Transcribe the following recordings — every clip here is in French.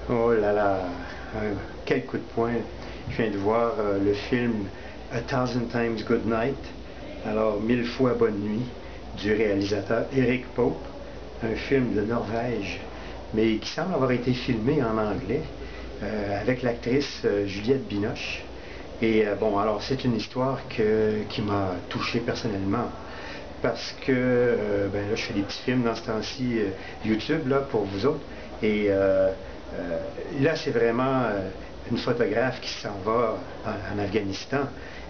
Oh là là, quel coup de poing. Je viens de voir le film A Thousand Times Good Night, alors mille fois bonne nuit, du réalisateur Eric Pope, un film de Norvège, mais qui semble avoir été filmé en anglais, avec l'actrice Juliette Binoche. Et bon, alors c'est une histoire qui m'a touché personnellement, parce que ben là, je fais des petits films dans ce temps-ci YouTube là, pour vous autres. Et là, c'est vraiment une photographe qui s'en va en Afghanistan.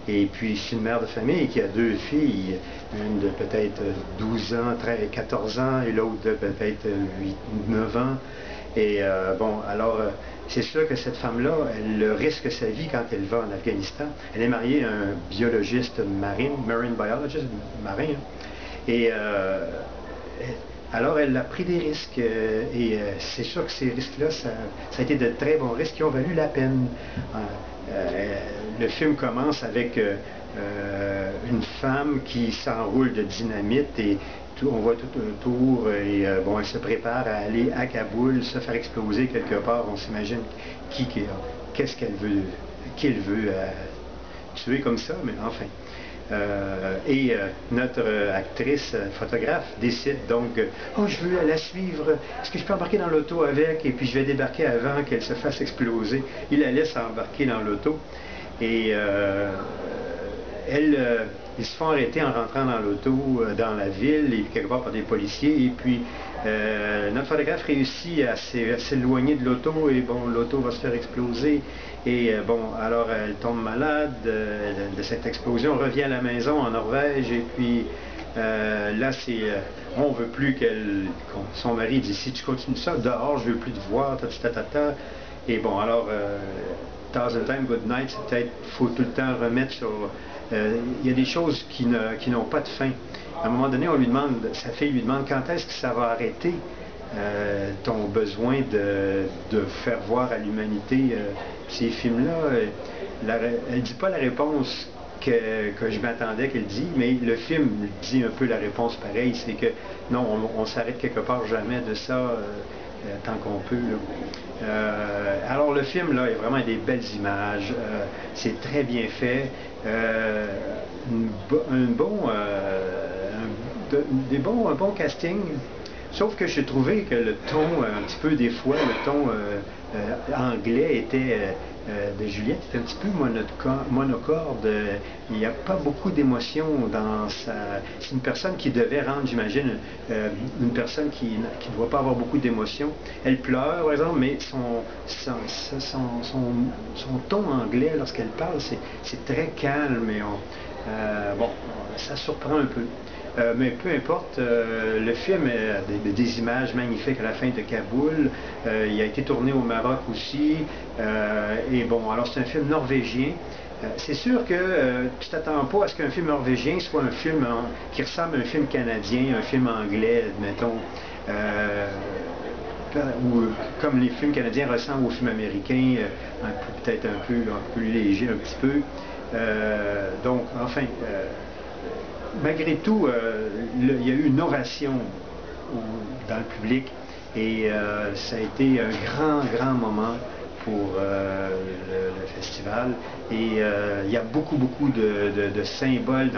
Et puis, c'est une mère de famille qui a deux filles, une de peut-être 12 ans, 13, 14 ans, et l'autre de peut-être 8, 9 ans. Et bon, alors, c'est sûr que cette femme-là, elle risque sa vie quand elle va en Afghanistan. Elle est mariée à un biologiste marine biologist, marin. Et alors, elle a pris des risques, et c'est sûr que ces risques-là, ça a été de très bons risques qui ont valu la peine. Le film commence avec une femme qui s'enroule de dynamite et on voit tout autour et bon, elle se prépare à aller à Kaboul, se faire exploser quelque part. On s'imagine qu'est-ce qu'elle veut, qui elle veut tuer comme ça, mais enfin. Notre actrice photographe décide donc, oh, je veux la suivre, est-ce que je peux embarquer dans l'auto avec, et puis je vais débarquer avant qu'elle se fasse exploser. Il la laisse embarquer dans l'auto et ils se font arrêter en rentrant dans l'auto, dans la ville, et quelque part par des policiers, et puis notre photographe réussit à s'éloigner de l'auto, et bon, l'auto va se faire exploser, et bon, alors elle tombe malade de cette explosion, revient à la maison en Norvège, et puis là, on veut plus son mari dit, si tu continues ça, dehors, je veux plus te voir, ta. Et bon, alors, Thousand Times Good Night, c'est peut-être, faut tout le temps remettre sur... il y a des choses qui n'ont pas de fin. À un moment donné, sa fille lui demande quand est-ce que ça va arrêter ton besoin de faire voir à l'humanité ces films-là. Elle ne dit pas la réponse que je m'attendais qu'elle dise, mais le film dit un peu la réponse pareille, c'est que non, on s'arrête quelque part jamais de ça tant qu'on peut. Alors le film, là, il y a vraiment des belles images, c'est très bien fait, un bon casting, sauf que j'ai trouvé que le ton, un petit peu des fois, le ton anglais était, de Juliette était un petit peu monocorde, il n'y a pas beaucoup d'émotion dans sa... C'est une personne qui devait rendre, j'imagine, une personne qui ne doit pas avoir beaucoup d'émotion. Elle pleure, par exemple, mais son ton anglais, lorsqu'elle parle, c'est très calme, et bon, ça surprend un peu. Mais peu importe, le film a des images magnifiques à la fin de Kaboul. Il a été tourné au Maroc aussi. Et bon, alors c'est un film norvégien. C'est sûr que tu t'attends pas à ce qu'un film norvégien soit un film qui ressemble à un film canadien, un film anglais, admettons. Ou comme les films canadiens ressemblent aux films américains, peut-être un peu plus léger, un petit peu. Donc, enfin... malgré tout, il y a eu une ovation dans le public et ça a été un grand moment pour le festival. Et il y a beaucoup de symboles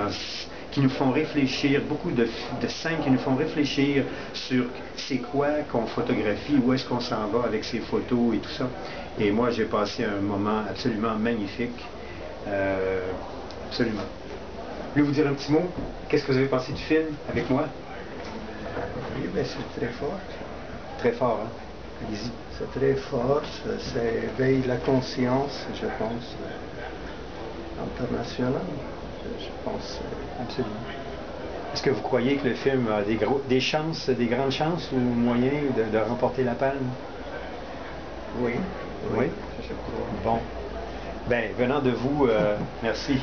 qui nous font réfléchir, beaucoup de scènes qui nous font réfléchir sur c'est quoi qu'on photographie, où est-ce qu'on s'en va avec ces photos et tout ça. Et moi, j'ai passé un moment absolument magnifique. Absolument. Je voulais vous dire un petit mot. Qu'est-ce que vous avez pensé du film avec moi? Oui, mais c'est très fort. Très fort, hein? Allez-y. C'est très fort, ça éveille la conscience, je pense, internationale. Je pense. Absolument. Est-ce que vous croyez que le film a des grandes chances ou moyens de remporter la palme? Oui, Oui? je crois. Bon. Ben, venant de vous, merci.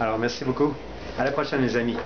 Alors, merci beaucoup. À la prochaine, les amis.